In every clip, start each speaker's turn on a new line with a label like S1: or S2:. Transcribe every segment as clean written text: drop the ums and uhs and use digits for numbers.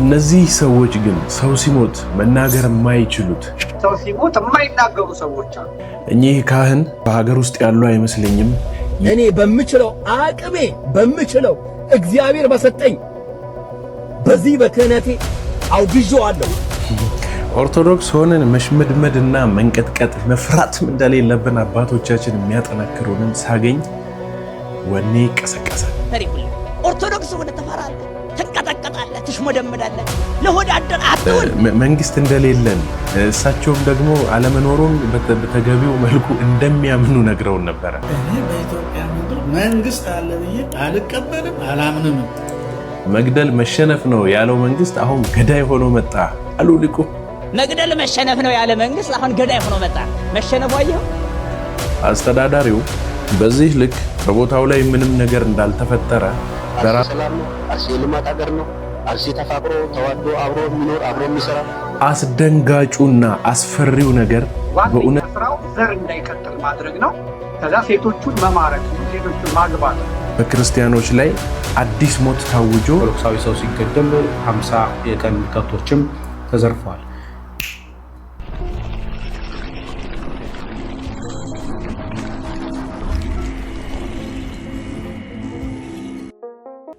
S1: እነዚህ ሰዎች ግን ሰው ሲሞት መናገር የማይችሉት
S2: ሰው ሲሞት የማይናገሩ ሰዎች አሉ።
S1: እኚህ ካህን በሀገር ውስጥ ያሉ አይመስለኝም።
S3: እኔ በምችለው አቅሜ በምችለው እግዚአብሔር በሰጠኝ በዚህ በክህነቴ አውግዤዋለሁ።
S1: ኦርቶዶክስ ሆነን መሽመድመድና መንቀጥቀጥ መፍራትም እንደሌለብን አባቶቻችን የሚያጠናክሩንን ሳገኝ ወኔ ቀሰቀሰ።
S4: ኦርቶዶክስ ሆነ ተፈራለህ፣ ትንቀጠቀጣለህ፣ ትሽመደመዳለህ። ለሆዳደር አትሁን።
S1: መንግስት እንደሌለን እሳቸውም ደግሞ አለመኖሩን በተገቢው መልኩ እንደሚያምኑ ነግረውን ነበረ።
S5: እኔ በኢትዮጵያ ምድር መንግስት አለ ብዬ አልቀበልም፣ አላምንም።
S1: መግደል መሸነፍ ነው ያለው መንግስት አሁን ገዳይ ሆኖ መጣ አሉ ሊቁ።
S4: መግደል መሸነፍ ነው ያለ መንግስት አሁን ገዳይ ሆኖ መጣ። መሸነፉ አየው።
S1: አስተዳዳሪው በዚህ ልክ በቦታው ላይ ምንም ነገር እንዳልተፈጠረ
S6: ሰላም ነው። አርሲ ልማት ሀገር ነው። አርሲ ተፋቅሮ ተዋዶ አብሮ የሚኖር አብሮ የሚሰራ
S1: አስደንጋጩና አስፈሪው ነገር በእውነት
S2: ስራው ዘር እንዳይቀጥል ማድረግ ነው። ከዛ ሴቶቹን መማረክ ነው፣ ሴቶቹን ማግባት ነው።
S1: በክርስቲያኖች ላይ አዲስ ሞት ታውጆ
S7: ኦርቶዶክሳዊ ሰው ሲገደል 50 የቀን ከብቶችም ተዘርፈዋል።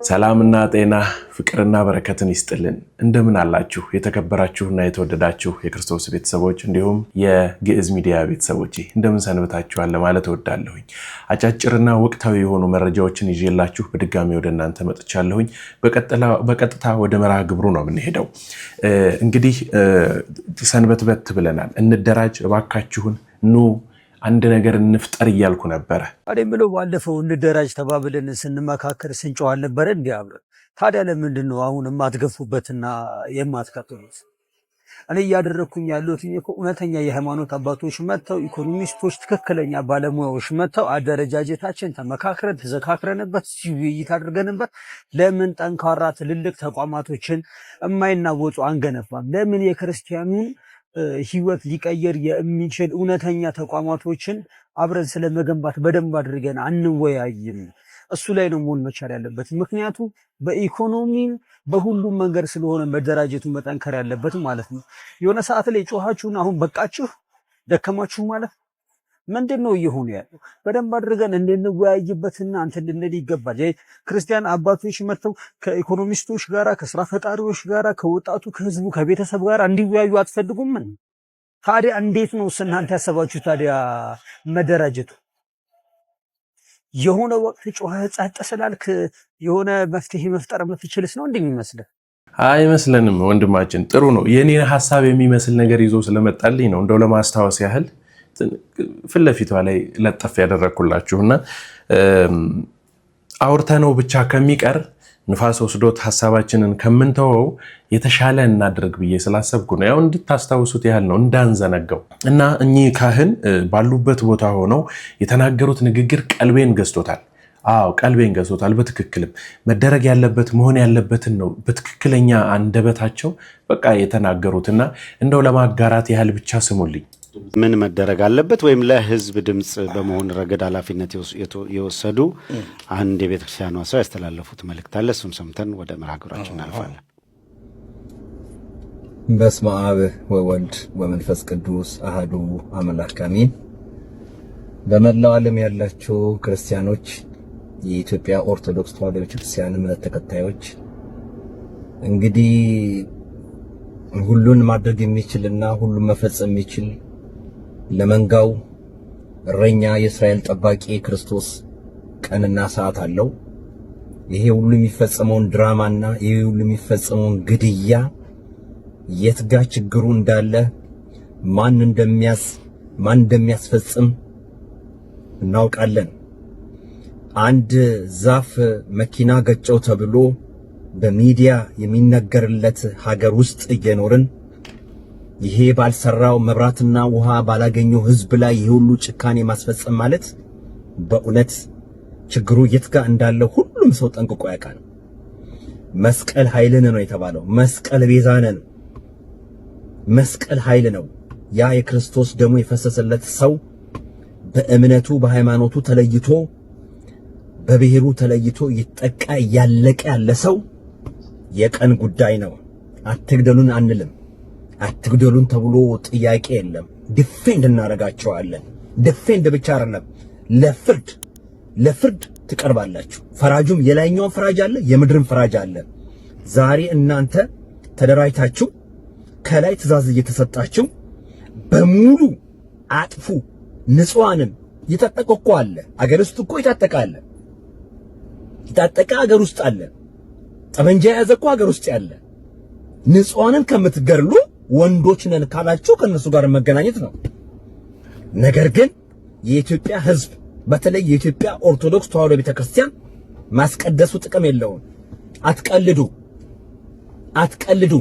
S1: ሰላምና ጤና ፍቅርና በረከትን ይስጥልን። እንደምን አላችሁ የተከበራችሁና የተወደዳችሁ የክርስቶስ ቤተሰቦች እንዲሁም የግዕዝ ሚዲያ ቤተሰቦች እንደምን ሰንብታችኋል ለማለት እወዳለሁኝ። አጫጭርና ወቅታዊ የሆኑ መረጃዎችን ይዤላችሁ በድጋሚ ወደ እናንተ መጥቻለሁኝ። በቀጥታ ወደ መርሃ ግብሩ ነው የምንሄደው። እንግዲህ ሰንበትበት ብለናል። እንደራጅ እባካችሁን ኑ አንድ ነገር እንፍጠር እያልኩ ነበረ።
S8: ታዲያ ምለው ባለፈው እንደራጅ ተባብለን ስንመካከር ስንጨው አልነበረ እንዴ አብረን? ታዲያ ለምንድን ነው አሁን የማትገፉበትና የማትቀጥሉት? እኔ እያደረኩኝ ያለሁት እኮ እውነተኛ የሃይማኖት አባቶች መጥተው፣ ኢኮኖሚስቶች፣ ትክክለኛ ባለሙያዎች መጥተው አደረጃጀታችን ተመካክረን ተዘካክረንበት ውይይት አድርገንበት ለምን ጠንካራ ትልልቅ ተቋማቶችን የማይናወጡ አንገነባም? ለምን የክርስቲያኑን ህይወት ሊቀየር የሚችል እውነተኛ ተቋማቶችን አብረን ስለመገንባት በደንብ አድርገን አንወያይም? እሱ ላይ ነው መሆን መቻል ያለበት። ምክንያቱም በኢኮኖሚም በሁሉም መንገድ ስለሆነ መደራጀቱ መጠንከር ያለበት ማለት ነው። የሆነ ሰዓት ላይ ጮኻችሁን አሁን በቃችሁ ደከማችሁ ማለት ምንድን ነው እየሆነ ያለው? በደንብ አድርገን እንድንወያይበትና አንተ እንድንል ይገባል። ክርስቲያን አባቶች መጥተው ከኢኮኖሚስቶች ጋራ፣ ከስራ ፈጣሪዎች ጋራ፣ ከወጣቱ፣ ከህዝቡ፣ ከቤተሰብ ጋር እንዲወያዩ አትፈልጉም? ምን ታዲያ እንዴት ነው እናንተ ያሰባችሁ ታዲያ መደራጀቱ? የሆነ ወቅት ጮኸ ጸጥ ስላልክ የሆነ መፍትሄ መፍጠር የምትችልስ ነው እንደሚመስልህ?
S1: አይመስለንም ወንድማችን። ጥሩ ነው። የኔን ሐሳብ የሚመስል ነገር ይዞ ስለመጣልኝ ነው እንደው ለማስታወስ ያህል ፊት ለፊቷ ላይ ለጠፍ ያደረኩላችሁና አውርተነው ብቻ ከሚቀር ንፋስ ወስዶት ሐሳባችንን ከምንተወው የተሻለ እናድርግ ብዬ ስላሰብኩ ነው። ያው እንድታስታውሱት ያህል ነው እንዳንዘነጋው። እና እኚህ ካህን ባሉበት ቦታ ሆነው የተናገሩት ንግግር ቀልቤን ገዝቶታል። አዎ ቀልቤን ገዝቶታል። በትክክልም መደረግ ያለበት መሆን ያለበትን ነው በትክክለኛ አንደበታቸው በቃ የተናገሩትና እንደው ለማጋራት ያህል ብቻ ስሙልኝ።
S6: ምን መደረግ አለበት ወይም ለህዝብ ድምፅ በመሆን ረገድ ኃላፊነት የወሰዱ አንድ የቤተክርስቲያኗ ሰው ያስተላለፉት መልእክት አለ። እሱን ሰምተን ወደ መርሃ ግብራችን እናልፋለን።
S3: በስመ አብ ወወልድ ወመንፈስ ቅዱስ አሐዱ አምላክ አሜን። በመላው ዓለም ያላችሁ ክርስቲያኖች፣ የኢትዮጵያ ኦርቶዶክስ ተዋሕዶ ቤተክርስቲያን እምነት ተከታዮች እንግዲህ ሁሉን ማድረግ የሚችልና ሁሉን መፈጸም የሚችል ለመንጋው እረኛ የእስራኤል ጠባቂ ክርስቶስ ቀንና ሰዓት አለው። ይሄ ሁሉ የሚፈጸመውን ድራማና ይሄ ሁሉ የሚፈጸመውን ግድያ የትጋ ችግሩ እንዳለ ማን እንደሚያስፈጽም እናውቃለን። አንድ ዛፍ መኪና ገጨው ተብሎ በሚዲያ የሚነገርለት ሀገር ውስጥ እየኖርን ይሄ ባልሰራው መብራትና ውሃ ባላገኘው ህዝብ ላይ ይሄ ሁሉ ጭካኔ ማስፈጸም ማለት በእውነት ችግሩ የት ጋር እንዳለ ሁሉም ሰው ጠንቅቆ ያውቃል። መስቀል ኃይልን ነው የተባለው። መስቀል ቤዛነ ነው። መስቀል ኃይል ነው። ያ የክርስቶስ ደሙ የፈሰሰለት ሰው በእምነቱ በሃይማኖቱ ተለይቶ በብሔሩ ተለይቶ ይጠቃ ያለቀ ያለ ሰው የቀን ጉዳይ ነው። አትግደሉን አንልም። አትግደሉን ተብሎ ጥያቄ የለም። ዲፌንድ እናደርጋቸዋለን። ዲፌንድ ብቻ አይደለም፣ ለፍርድ ትቀርባላችሁ። ፈራጁም የላይኛው ፈራጅ አለ፣ የምድርም ፈራጅ አለ። ዛሬ እናንተ ተደራጅታችሁ ከላይ ትእዛዝ እየተሰጣችሁ በሙሉ አጥፉ። ንጹሃንም የታጠቀ እኮ አለ፣ አገር ውስጥ እኮ የታጠቀ አለ። የታጠቀ አገር ውስጥ አለ። ጠመንጃ የያዘ እኮ አገር ውስጥ ያለ። ንጹሃንን ከምትገርሉ ወንዶች ነን ካላችሁ ከነሱ ጋር መገናኘት ነው። ነገር ግን የኢትዮጵያ ሕዝብ በተለይ የኢትዮጵያ ኦርቶዶክስ ተዋሕዶ ቤተክርስቲያን ማስቀደሱ ጥቅም የለውም። አትቀልዱ።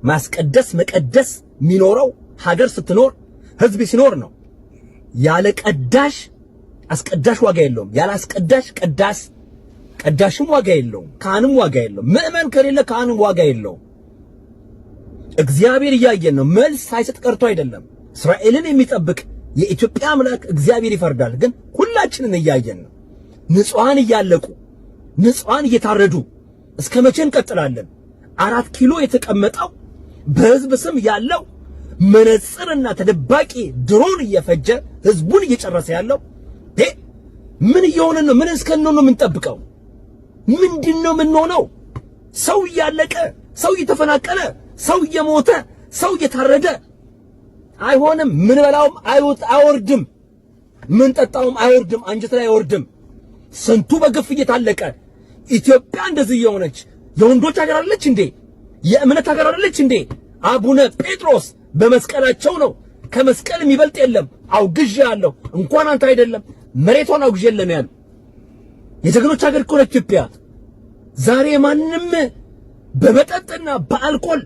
S3: ማስቀደስ መቀደስ የሚኖረው ሀገር ስትኖር ሕዝብ ሲኖር ነው። ያለ ቀዳሽ አስቀዳሽ ዋጋ የለውም። ያለ አስቀዳሽ ቀዳሽም ዋጋ የለውም። ካህንም ዋጋ የለውም። ምእመን ከሌለ ካህንም ዋጋ የለውም። እግዚአብሔር እያየን ነው። መልስ ሳይሰጥ ቀርቶ አይደለም። እስራኤልን የሚጠብቅ የኢትዮጵያ አምላክ እግዚአብሔር ይፈርዳል። ግን ሁላችንን እያየን ነው። ንጹሃን እያለቁ፣ ንጹሃን እየታረዱ እስከ መቼ እንቀጥላለን? 4 ኪሎ የተቀመጠው በህዝብ ስም ያለው መነጽርና ተደባቂ ድሮን እየፈጀ ህዝቡን እየጨረሰ ያለው ምን እየሆነ ነው? ምን እስከነው ነው የምንጠብቀው? ምንድነው የምንሆነው? ሰው እያለቀ፣ ሰው እየተፈናቀለ፣ ሰው እየሞተ፣ ሰው እየታረደ አይሆንም። ምን በላውም አይወርድም፣ ምን ጠጣውም አይወርድም፣ አንጀት ላይ አይወርድም። ስንቱ በግፍ እየታለቀ ኢትዮጵያ እንደዚህ የሆነች የወንዶች ሀገር አይደለች እንዴ? የእምነት ሀገር አይደለች እንዴ? አቡነ ጴጥሮስ በመስቀላቸው ነው። ከመስቀል የሚበልጥ የለም። አውግዣለሁ። እንኳን አንተ አይደለም መሬቷን አውግዤለም ያሉ የጀግኖች ሀገር እኮ ነች ኢትዮጵያ። ዛሬ ማንም በመጠጥና በአልኮል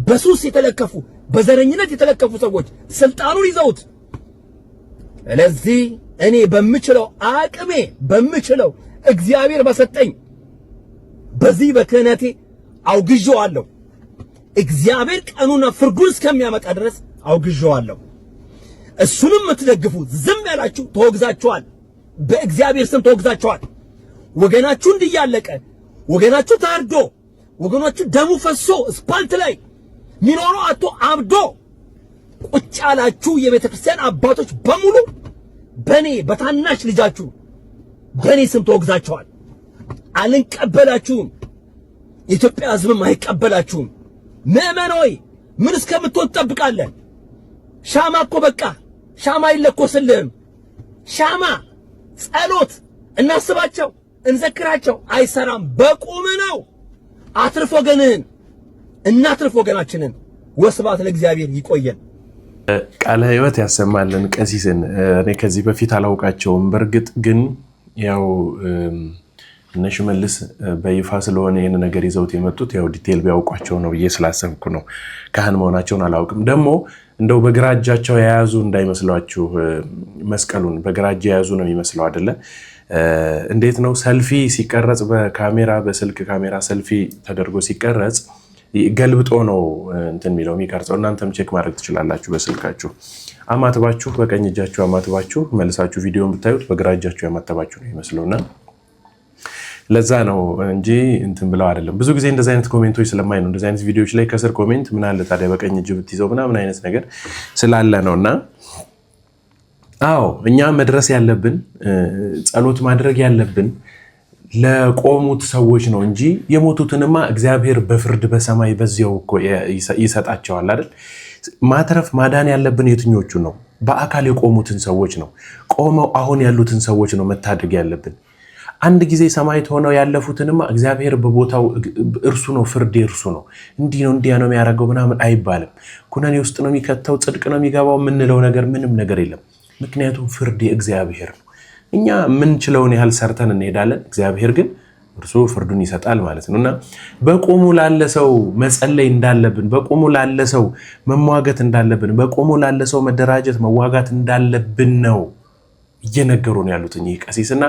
S3: በሱስ የተለከፉ በዘረኝነት የተለከፉ ሰዎች ስልጣኑን ይዘውት፣ ስለዚህ እኔ በምችለው አቅሜ በምችለው እግዚአብሔር በሰጠኝ በዚህ በክህነቴ አውግዤዋለሁ። እግዚአብሔር ቀኑና ፍርዱን እስከሚያመጣ ድረስ አውግዤዋለሁ። እሱንም የምትደግፉ ዝም ያላችሁ ተወግዛችኋል። በእግዚአብሔር ስም ተወግዛችኋል። ወገናችሁ እንዲያለቀ፣ ወገናችሁ ታርዶ፣ ወገናችሁ ደሙ ፈሶ ስፓልት ላይ ሚኖረው አቶ አብዶ ቁጭ ያላችሁ የቤተ ክርስቲያን አባቶች በሙሉ በኔ በታናሽ ልጃችሁ በኔ ስም ተወግዛችኋል። አልንቀበላችሁም። የኢትዮጵያ ሕዝብም አይቀበላችሁም። ምእመን ሆይ ምን እስከምትሆን ትጠብቃለህ? ሻማ እኮ በቃ ሻማ አይለኮስልህም። ሻማ ጸሎት እናስባቸው እንዘክራቸው አይሰራም። በቁም ነው። አትርፍ ወገንህን፣ እናትርፍ ወገናችንን። ወስብሐት ለእግዚአብሔር። ይቆየን።
S1: ቃለ ሕይወት ያሰማልን ቀሲስን እኔ ከዚህ በፊት አላውቃቸውም። በእርግጥ ግን ያው እነ ሽመልስ በይፋ ስለሆነ ይህን ነገር ይዘውት የመጡት ያው ዲቴል ቢያውቋቸው ነው ብዬ ስላሰብኩ ነው። ካህን መሆናቸውን አላውቅም። ደግሞ እንደው በግራ እጃቸው የያዙ እንዳይመስሏችሁ፣ መስቀሉን በግራ እጅ የያዙ ነው የሚመስለው አይደለ? እንዴት ነው ሰልፊ ሲቀረጽ በካሜራ በስልክ ካሜራ ሰልፊ ተደርጎ ሲቀረጽ ገልብጦ ነው እንትን የሚለው የሚቀርጸው። እናንተም ቼክ ማድረግ ትችላላችሁ በስልካችሁ። አማትባችሁ በቀኝ እጃችሁ አማትባችሁ መልሳችሁ ቪዲዮን ብታዩት በግራ እጃችሁ ያማተባችሁ ነው ይመስለውና ለዛ ነው እንጂ እንትን ብለው አይደለም። ብዙ ጊዜ እንደዚህ አይነት ኮሜንቶች ስለማይ ነው እንደዚህ አይነት ቪዲዮዎች ላይ ከስር ኮሜንት ምን አለ ታዲያ በቀኝ እጅ ብትይዘው ምናምን አይነት ነገር ስላለ ነውና፣ አዎ እኛ መድረስ ያለብን ጸሎት ማድረግ ያለብን ለቆሙት ሰዎች ነው እንጂ የሞቱትንማ እግዚአብሔር በፍርድ በሰማይ በዚያው እኮ ይሰጣቸዋል አይደል? ማትረፍ ማዳን ያለብን የትኞቹ ነው? በአካል የቆሙትን ሰዎች ነው። ቆመው አሁን ያሉትን ሰዎች ነው መታደግ ያለብን። አንድ ጊዜ ሰማዕት ሆነው ያለፉትንማ እግዚአብሔር በቦታው እርሱ ነው፣ ፍርድ እርሱ ነው፣ እንዲህ ነው እንዲያ ነው የሚያደርገው ምናምን አይባልም። ኩነኔ ውስጥ ነው የሚከተው፣ ጽድቅ ነው የሚገባው የምንለው ነገር ምንም ነገር የለም። ምክንያቱም ፍርድ የእግዚአብሔር ነው። እኛ የምንችለውን ያህል ሰርተን እንሄዳለን። እግዚአብሔር ግን እርሱ ፍርዱን ይሰጣል ማለት ነው። እና በቆሙ ላለ ሰው መጸለይ እንዳለብን፣ በቆሙ ላለ ሰው መሟገት እንዳለብን፣ በቆሙ ላለ ሰው መደራጀት መዋጋት እንዳለብን ነው እየነገሩ ነው ያሉት እኚህ ቀሲስና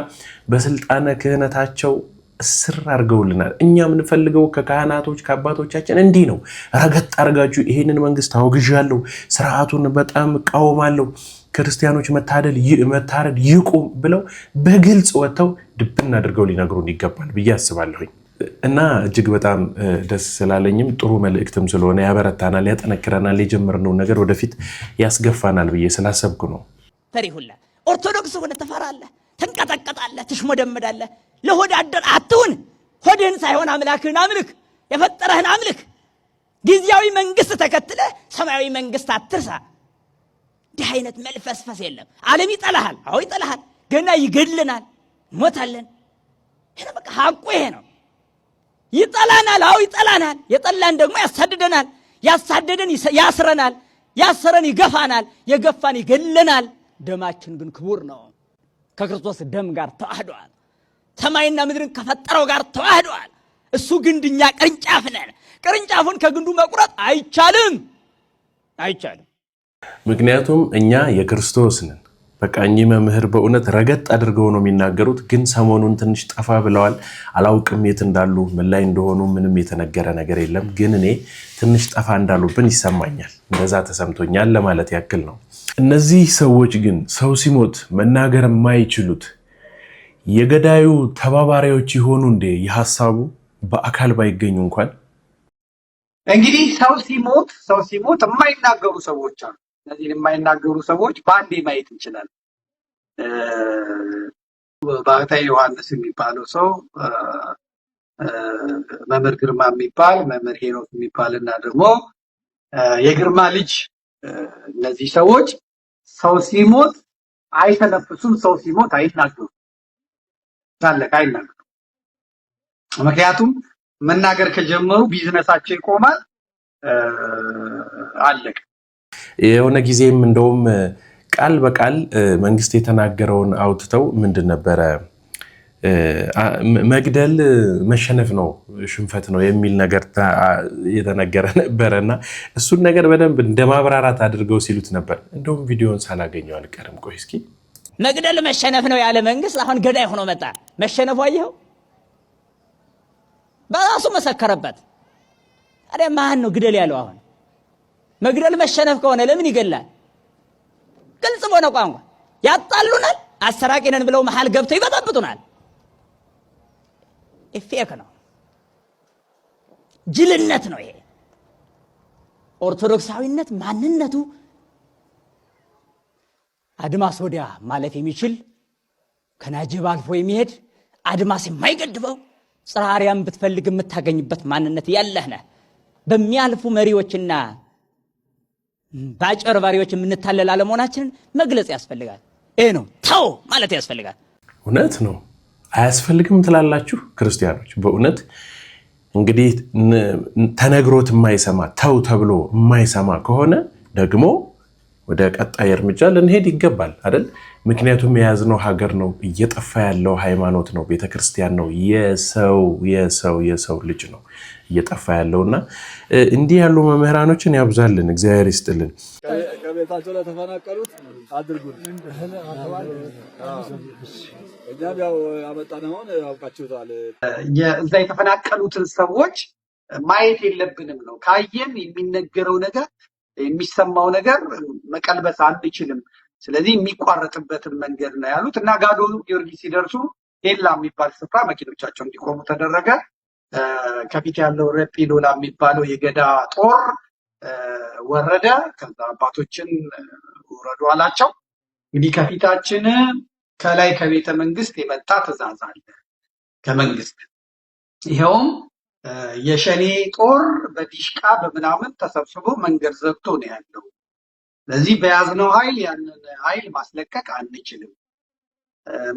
S1: በስልጣነ ክህነታቸው እስር አድርገውልናል። እኛ የምንፈልገው ከካህናቶች ከአባቶቻችን እንዲህ ነው። ረገጥ አድርጋችሁ ይሄንን መንግስት አውግዣለሁ፣ ስርዓቱን በጣም እቃወማለሁ፣ ክርስቲያኖች መታረድ ይቁም ብለው በግልጽ ወጥተው ድብን አድርገው ሊነግሩን ይገባል ብዬ አስባለሁኝ። እና እጅግ በጣም ደስ ስላለኝም ጥሩ መልእክትም ስለሆነ ያበረታናል፣ ያጠነክረናል፣ የጀመርነውን ነገር ወደፊት ያስገፋናል ብዬ ስላሰብኩ ነው።
S4: ፈሪሁላ ኦርቶዶክስ ሆነ ተፈራለህ፣ ትንቀጠቀጣለህ፣ ትሽሞደመዳለህ። ለሆድ አደር አትሁን። ሆድህን ሳይሆን አምላክህን አምልክ፣ የፈጠረህን አምልክ። ጊዜያዊ መንግስት ተከትለ ሰማያዊ መንግስት አትርሳ። እንዲህ አይነት መልፈስፈስ የለም። ዓለም ይጠላሃል። አዎ ይጠላሃል። ገና ይገድልናል፣ ሞታለን። ይሄ በቃ ሐቁ ይሄ ነው። ይጠላናል። አዎ ይጠላናል። የጠላን ደግሞ ያሳድደናል። ያሳደደን ያስረናል። ያሰረን ይገፋናል። የገፋን ይገድልናል። ደማችን ግን ክቡር ነው። ከክርስቶስ ደም ጋር ተዋህዷል። ሰማይና ምድርን ከፈጠረው ጋር ተዋህዷል። እሱ ግንድኛ ቅርንጫፍ ነን። ቅርንጫፉን ከግንዱ መቁረጥ አይቻልም፣ አይቻልም።
S1: ምክንያቱም እኛ የክርስቶስ ነን። በቃ እኚህ መምህር በእውነት ረገጥ አድርገው ነው የሚናገሩት። ግን ሰሞኑን ትንሽ ጠፋ ብለዋል። አላውቅም የት እንዳሉ ምን ላይ እንደሆኑ ምንም የተነገረ ነገር የለም። ግን እኔ ትንሽ ጠፋ እንዳሉብን ይሰማኛል። እንደዛ ተሰምቶኛል ለማለት ያክል ነው። እነዚህ ሰዎች ግን ሰው ሲሞት መናገር የማይችሉት የገዳዩ ተባባሪዎች ይሆኑ እንዴ? የሐሳቡ በአካል ባይገኙ እንኳን
S2: እንግዲህ ሰው ሲሞት የማይናገሩ ሰዎች አሉ። እነዚህን የማይናገሩ ሰዎች በአንዴ ማየት እንችላለን። ባህታዊ ዮሐንስ የሚባለው ሰው፣ መምህር ግርማ የሚባል፣ መምህር ሄኖክ የሚባል እና ደግሞ የግርማ ልጅ፣ እነዚህ ሰዎች ሰው ሲሞት አይተነፍሱም። ሰው ሲሞት አይናገሩም። ታለቀ አይናገሩም። ምክንያቱም መናገር ከጀመሩ ቢዝነሳቸው ይቆማል። አለቀ።
S1: የሆነ ጊዜም እንደውም ቃል በቃል መንግስት የተናገረውን አውጥተው ምንድን ነበረ መግደል መሸነፍ ነው፣ ሽንፈት ነው የሚል ነገር የተነገረ ነበረና እሱን ነገር በደንብ እንደ ማብራራት አድርገው ሲሉት ነበር። እንደውም ቪዲዮን ሳላገኘው አልቀርም። ቆይ እስኪ
S4: መግደል መሸነፍ ነው ያለ መንግስት አሁን ገዳይ ሆኖ መጣ። መሸነፉ አየኸው፣ በራሱ መሰከረበት። ታዲያ ማን ነው ግደል ያለው? አሁን መግደል መሸነፍ ከሆነ ለምን ይገላል? ግልጽ በሆነ ቋንቋ ያጣሉናል። አሰራቂ ነን ብለው መሃል ገብተው ይበጠብጡናል። ፌክ ነው፣ ጅልነት ነው ይሄ። ኦርቶዶክሳዊነት ማንነቱ አድማስ ወዲያ ማለፍ የሚችል ከናጅብ አልፎ የሚሄድ አድማስ የማይገድበው ጽርሐ አርያም ብትፈልግ የምታገኝበት ማንነት ያለህ ነህ። በሚያልፉ መሪዎችና በአጭበርባሪዎች የምንታለል አለመሆናችንን መግለጽ ያስፈልጋል። ይሄ ነው ተው ማለት ያስፈልጋል።
S1: እውነት ነው። አያስፈልግም ትላላችሁ ክርስቲያኖች? በእውነት እንግዲህ ተነግሮት የማይሰማ ተው ተብሎ የማይሰማ ከሆነ ደግሞ ወደ ቀጣይ እርምጃ ልንሄድ ይገባል አይደል? ምክንያቱም የያዝነው ሀገር ነው፣ እየጠፋ ያለው ሃይማኖት ነው፣ ቤተክርስቲያን ነው፣ የሰው ልጅ ነው እየጠፋ ያለውና እንዲህ ያሉ መምህራኖችን ያብዛልን፣ እግዚአብሔር ይስጥልን።
S9: ከቤታቸው ለተፈናቀሉት አድርጉን። እኛም ያው አመጣነውን ያውቃችሁታል።
S2: እዛ የተፈናቀሉትን ሰዎች ማየት የለብንም ነው። ካየን የሚነገረው ነገር የሚሰማው ነገር መቀልበስ አንችልም። ስለዚህ የሚቋረጥበትን መንገድ ነው ያሉት እና ጋዶ ጊዮርጊስ ሲደርሱ ሄላ የሚባል ስፍራ መኪኖቻቸው እንዲቆሙ ተደረገ። ከፊት ያለው ረጲ ሎላ የሚባለው የገዳ ጦር ወረደ። ከዛ አባቶችን ውረዱ አላቸው። እንግዲህ ከፊታችን ከላይ ከቤተ መንግስት የመጣ ትእዛዝ አለ ከመንግስት። ይኸውም የሸኔ ጦር በዲሽቃ በምናምን ተሰብስቦ መንገድ ዘግቶ ነው ያለው። ስለዚህ በያዝነው ኃይል ያንን ኃይል ማስለቀቅ አንችልም።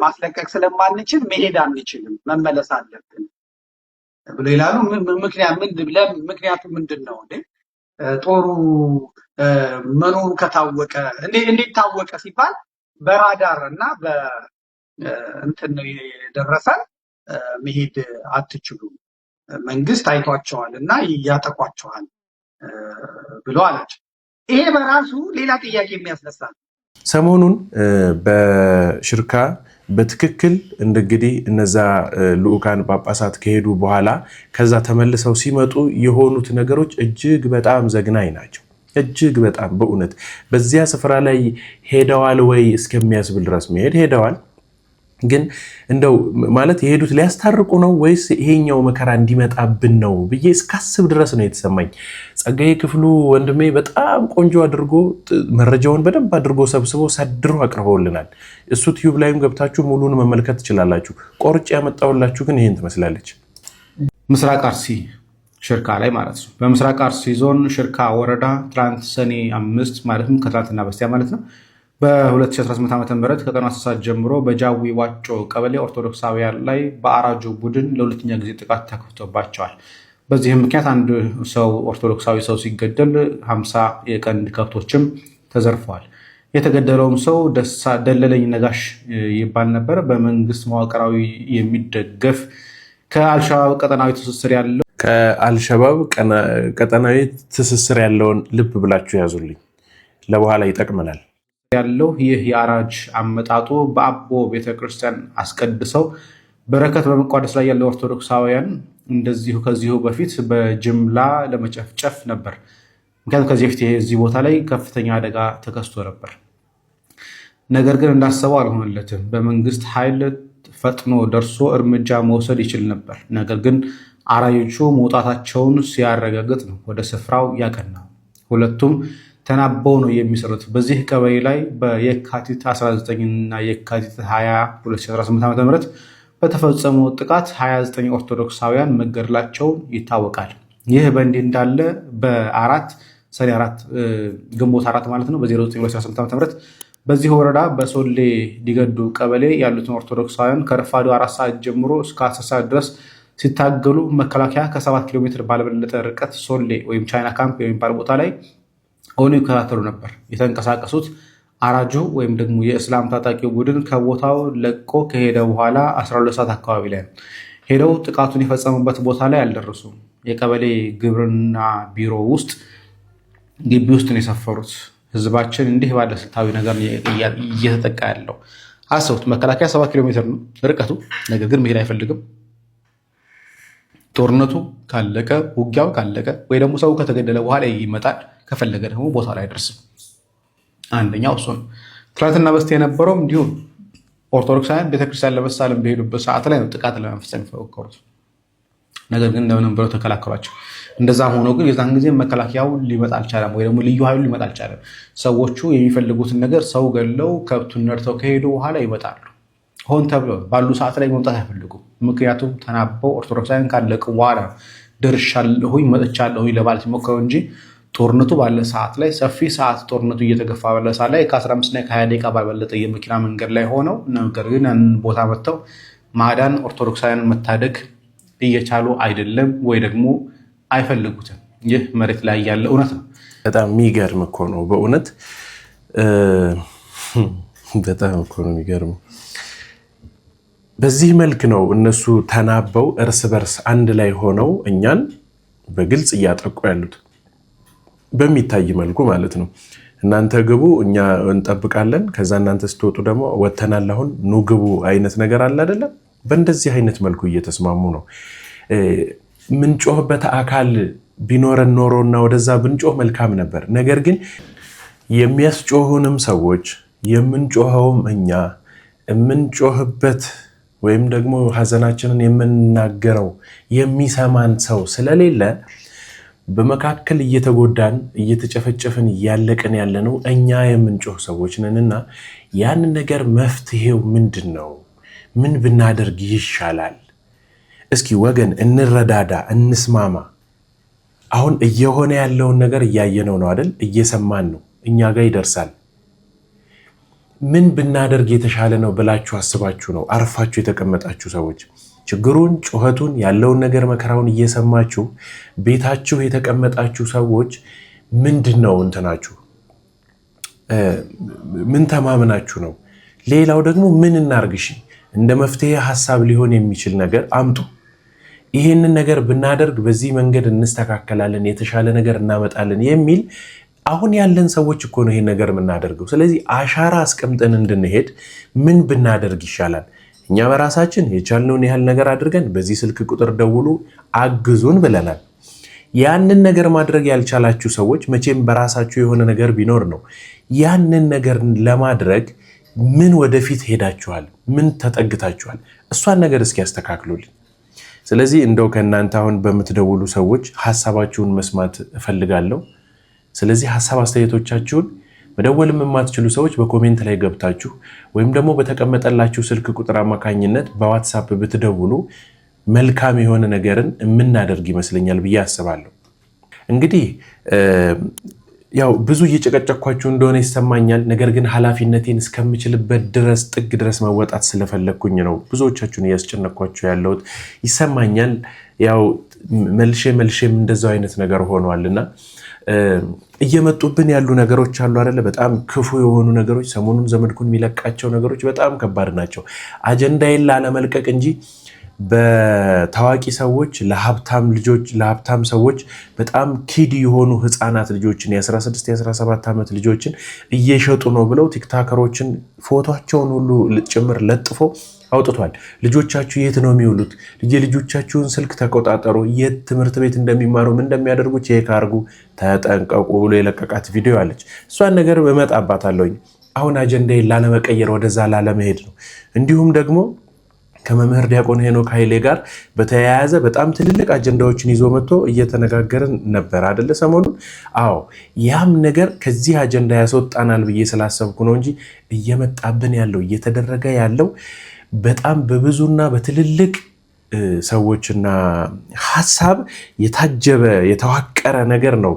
S2: ማስለቀቅ ስለማንችል መሄድ አንችልም፣ መመለስ አለብን ብሎ ይላሉ። ምክንያቱ ምንድን ነው? ጦሩ መኖሩ ከታወቀ እንዴት ታወቀ ሲባል በራዳር እና በእንትን ነው የደረሰን። መሄድ አትችሉም፣ መንግስት አይቷቸዋል እና ያጠቋቸዋል ብሎ አላቸው። ይሄ በራሱ ሌላ ጥያቄ የሚያስነሳ ነው።
S1: ሰሞኑን በሽርካ በትክክል እንግዲህ እነዛ ልኡካን ጳጳሳት ከሄዱ በኋላ ከዛ ተመልሰው ሲመጡ የሆኑት ነገሮች እጅግ በጣም ዘግናኝ ናቸው። እጅግ በጣም በእውነት በዚያ ስፍራ ላይ ሄደዋል ወይ እስከሚያስብል ድረስ መሄድ ሄደዋል። ግን እንደው ማለት የሄዱት ሊያስታርቁ ነው ወይስ ይሄኛው መከራ እንዲመጣብን ነው ብዬ እስካስብ ድረስ ነው የተሰማኝ። ጸጋዬ ክፍሉ ወንድሜ በጣም ቆንጆ አድርጎ መረጃውን በደንብ አድርጎ ሰብስቦ ሰድሮ አቅርበውልናል። እሱ ቲዩብ ላይም ገብታችሁ ሙሉን መመልከት ትችላላችሁ። ቆርጬ ያመጣውላችሁ ግን ይሄን ትመስላለች።
S7: ምስራቅ አርሲ ሽርካ ላይ ማለት ነው። በምስራቅ አርሲ ዞን ሽርካ ወረዳ ትናንት ሰኔ 5 ማለትም ከትናንትና በስቲያ ማለት ነው በ2018 ዓ.ም ከቀኑ 10 ሰዓት ጀምሮ በጃዊ ዋጮ ቀበሌ ኦርቶዶክሳውያን ላይ በአራጁ ቡድን ለሁለተኛ ጊዜ ጥቃት ተከፍቶባቸዋል። በዚህም ምክንያት አንድ ሰው ኦርቶዶክሳዊ ሰው ሲገደል 50 የቀንድ ከብቶችም ተዘርፈዋል። የተገደለውም ሰው ደለለኝ ነጋሽ ይባል ነበር። በመንግስት መዋቅራዊ የሚደገፍ ከአልሸባብ ቀጠናዊ ትስስር ያለውን ልብ ብላችሁ ያዙልኝ፣ ለበኋላ ይጠቅመናል ያለው ይህ የአራጅ አመጣጡ በአቦ ቤተክርስቲያን አስቀድሰው በረከት በመቋደስ ላይ ያለው ኦርቶዶክሳውያን እንደዚሁ ከዚሁ በፊት በጅምላ ለመጨፍጨፍ ነበር። ምክንያቱም ከዚህ በፊት እዚህ ቦታ ላይ ከፍተኛ አደጋ ተከስቶ ነበር። ነገር ግን እንዳሰበው አልሆነለትም። በመንግስት ኃይል ፈጥኖ ደርሶ እርምጃ መውሰድ ይችል ነበር። ነገር ግን አራጆቹ መውጣታቸውን ሲያረጋግጥ ነው ወደ ስፍራው ያቀናው። ሁለቱም ተናበው ነው የሚሰሩት። በዚህ ቀበሌ ላይ በየካቲት 19 እና የካቲት 20 2018 ዓ.ም በተፈጸመው ጥቃት 29 ኦርቶዶክሳውያን መገደላቸው ይታወቃል። ይህ በእንዲህ እንዳለ ሰኔ 4 ግንቦት 4 ማለት ነው በ0918 ዓ.ም በዚህ ወረዳ በሶሌ ዲገዱ ቀበሌ ያሉትን ኦርቶዶክሳውያን ከረፋዱ 4 ሰዓት ጀምሮ እስከ 10 ሰዓት ድረስ ሲታገሉ መከላከያ ከ7 ኪሎ ሜትር ባልበለጠ ርቀት ሶሌ ወይም ቻይና ካምፕ የሚባል ቦታ ላይ ሆኖ ይከታተሉ ነበር። የተንቀሳቀሱት አራጁ ወይም ደግሞ የእስላም ታጣቂው ቡድን ከቦታው ለቆ ከሄደ በኋላ 12 ሰዓት አካባቢ ላይ ሄደው ጥቃቱን የፈጸሙበት ቦታ ላይ አልደረሱም። የቀበሌ ግብርና ቢሮ ውስጥ ግቢ ውስጥ ነው የሰፈሩት። ህዝባችን እንዲህ ባለ ስልታዊ ነገር እየተጠቃ ያለው አሰቡት። መከላከያ 7 ኪሎ ሜትር ነው ርቀቱ፣ ነገር ግን መሄድ አይፈልግም። ጦርነቱ ካለቀ ውጊያው ካለቀ ወይ ደግሞ ሰው ከተገደለ በኋላ ይመጣል። ከፈለገ ደግሞ ቦታ ላይ አይደርስም። አንደኛው እሱ ነው። ትናንትና በስቲያ የነበረው እንዲሁም ኦርቶዶክሳውያን ቤተክርስቲያን ለመሳለም በሄዱበት ሰዓት ላይ ነው ጥቃት ለመፈጸም የፈከሩት። ነገር ግን እንደምንም ብለው ተከላከሏቸው። እንደዛም ሆኖ ግን የዛን ጊዜ መከላከያው ሊመጣ አልቻለም፣ ወይ ደግሞ ልዩ ኃይሉ ሊመጣ አልቻለም። ሰዎቹ የሚፈልጉትን ነገር ሰው ገለው ከብቱን ነድተው ከሄዱ በኋላ ይመጣሉ። ሆን ተብሎ ባሉ ሰዓት ላይ መምጣት አይፈልጉም። ምክንያቱም ተናበው ኦርቶዶክሳውያን ካለቁ በኋላ ደርሻለሁኝ መጥቻለሁኝ ለማለት ሲሞክሩ እንጂ ጦርነቱ ባለ ሰዓት ላይ ሰፊ ሰዓት ጦርነቱ እየተገፋ ባለ ሰዓት ላይ ከ15 እና ከ20 ደቂቃ ባልበለጠ የመኪና መንገድ ላይ ሆነው ነገር ግን ያን ቦታ መጥተው ማዳን ኦርቶዶክሳውያን መታደግ እየቻሉ አይደለም ወይ ደግሞ አይፈልጉትም። ይህ መሬት ላይ ያለ እውነት ነው።
S1: በጣም የሚገርም እኮ ነው በእውነት በጣም እኮ ነው የሚገርም። በዚህ መልክ ነው እነሱ ተናበው እርስ በርስ አንድ ላይ ሆነው እኛን በግልጽ እያጠቁ ያሉት በሚታይ መልኩ ማለት ነው። እናንተ ግቡ እኛ እንጠብቃለን፣ ከዛ እናንተ ስትወጡ ደግሞ ወተናል አሁን ኑ ግቡ አይነት ነገር አለ አይደለም። በእንደዚህ አይነት መልኩ እየተስማሙ ነው። ምንጮህበት አካል ቢኖረን ኖሮና ወደዛ ብንጮህ መልካም ነበር። ነገር ግን የሚያስጮሁንም ሰዎች የምንጮኸውም እኛ የምንጮህበት ወይም ደግሞ ሀዘናችንን የምንናገረው የሚሰማን ሰው ስለሌለ በመካከል እየተጎዳን እየተጨፈጨፍን እያለቅን ያለነው እኛ የምንጮህ ሰዎች ነንና ያንን ነገር መፍትሄው ምንድን ነው? ምን ብናደርግ ይሻላል? እስኪ ወገን እንረዳዳ፣ እንስማማ። አሁን እየሆነ ያለውን ነገር እያየነው ነው አይደል? እየሰማን ነው፣ እኛ ጋር ይደርሳል። ምን ብናደርግ የተሻለ ነው ብላችሁ አስባችሁ ነው አርፋችሁ የተቀመጣችሁ ሰዎች? ችግሩን፣ ጩኸቱን፣ ያለውን ነገር መከራውን እየሰማችሁ ቤታችሁ የተቀመጣችሁ ሰዎች ምንድነው እንትናችሁ? ምን ተማምናችሁ ነው? ሌላው ደግሞ ምን እናርግሽ? እንደ መፍትሄ ሐሳብ ሊሆን የሚችል ነገር አምጡ። ይህንን ነገር ብናደርግ በዚህ መንገድ እንስተካከላለን፣ የተሻለ ነገር እናመጣለን የሚል አሁን ያለን ሰዎች እኮ ነው ይሄን ነገር የምናደርገው። ስለዚህ አሻራ አስቀምጠን እንድንሄድ ምን ብናደርግ ይሻላል? እኛ በራሳችን የቻልነውን ያህል ነገር አድርገን በዚህ ስልክ ቁጥር ደውሉ አግዙን ብለናል። ያንን ነገር ማድረግ ያልቻላችሁ ሰዎች መቼም በራሳችሁ የሆነ ነገር ቢኖር ነው ያንን ነገር ለማድረግ ምን ወደፊት ሄዳችኋል? ምን ተጠግታችኋል? እሷን ነገር እስኪ ያስተካክሉልኝ። ስለዚህ እንደው ከእናንተ አሁን በምትደውሉ ሰዎች ሐሳባችሁን መስማት እፈልጋለሁ። ስለዚህ ሐሳብ አስተያየቶቻችሁን መደወልም የማትችሉ ሰዎች በኮሜንት ላይ ገብታችሁ ወይም ደግሞ በተቀመጠላችሁ ስልክ ቁጥር አማካኝነት በዋትሳፕ ብትደውሉ መልካም የሆነ ነገርን የምናደርግ ይመስለኛል ብዬ አስባለሁ። እንግዲህ ያው ብዙ እየጨቀጨኳችሁ እንደሆነ ይሰማኛል። ነገር ግን ኃላፊነቴን እስከምችልበት ድረስ ጥግ ድረስ መወጣት ስለፈለግኩኝ ነው ብዙዎቻችሁን እያስጨነኳችሁ ያለሁት ይሰማኛል። ያው መልሼም እንደዛው አይነት ነገር ሆኗልና እየመጡብን ያሉ ነገሮች አሉ አይደለ? በጣም ክፉ የሆኑ ነገሮች። ሰሞኑን ዘመድኩን የሚለቃቸው ነገሮች በጣም ከባድ ናቸው። አጀንዳዬን ላለመልቀቅ እንጂ በታዋቂ ሰዎች ለሀብታም ሰዎች በጣም ኪድ የሆኑ ህፃናት ልጆችን የ16 የ17 ዓመት ልጆችን እየሸጡ ነው ብለው ቲክታከሮችን ፎቶቸውን ሁሉ ጭምር ለጥፎ አውጥቷል። ልጆቻችሁ የት ነው የሚውሉት? ልጆቻችሁን ስልክ ተቆጣጠሩ፣ የት ትምህርት ቤት እንደሚማሩ ምን እንደሚያደርጉ ቼክ አድርጉ፣ ተጠንቀቁ ብሎ የለቀቃት ቪዲዮ አለች። እሷን ነገር እመጣባታለሁኝ። አሁን አጀንዳዬን ላለመቀየር ወደዛ ላለመሄድ ነው። እንዲሁም ደግሞ ከመምህር ዲያቆን ሄኖክ ኃይሌ ጋር በተያያዘ በጣም ትልልቅ አጀንዳዎችን ይዞ መጥቶ እየተነጋገርን ነበር አይደለ? ሰሞኑን አዎ፣ ያም ነገር ከዚህ አጀንዳ ያስወጣናል ብዬ ስላሰብኩ ነው እንጂ እየመጣብን ያለው እየተደረገ ያለው በጣም በብዙና በትልልቅ ሰዎችና ሐሳብ የታጀበ የተዋቀረ ነገር ነው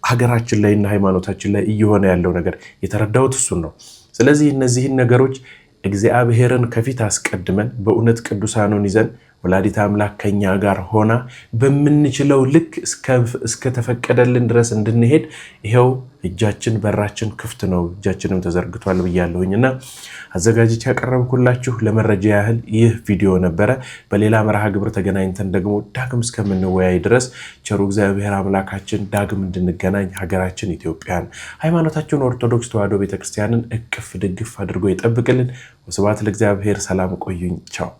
S1: ሀገራችን ላይና ሃይማኖታችን ላይ እየሆነ ያለው ነገር። የተረዳሁት እሱን ነው። ስለዚህ እነዚህን ነገሮች እግዚአብሔርን ከፊት አስቀድመን በእውነት ቅዱሳኑን ይዘን ወላዲተ አምላክ ከኛ ጋር ሆና በምንችለው ልክ እስከተፈቀደልን ድረስ እንድንሄድ ይሄው እጃችን በራችን ክፍት ነው፣ እጃችንም ተዘርግቷል ብያለሁኝና አዘጋጅቼ ያቀረብኩላችሁ ለመረጃ ያህል ይህ ቪዲዮ ነበረ። በሌላ መርሃ ግብር ተገናኝተን ደግሞ ዳግም እስከምንወያይ ድረስ ቸሩ እግዚአብሔር አምላካችን ዳግም እንድንገናኝ ሀገራችን ኢትዮጵያን ሃይማኖታችን ኦርቶዶክስ ተዋሕዶ ቤተክርስቲያንን እቅፍ ድግፍ አድርጎ ይጠብቅልን። ወስብሐት ለእግዚአብሔር። ሰላም ቆዩኝ። ቻው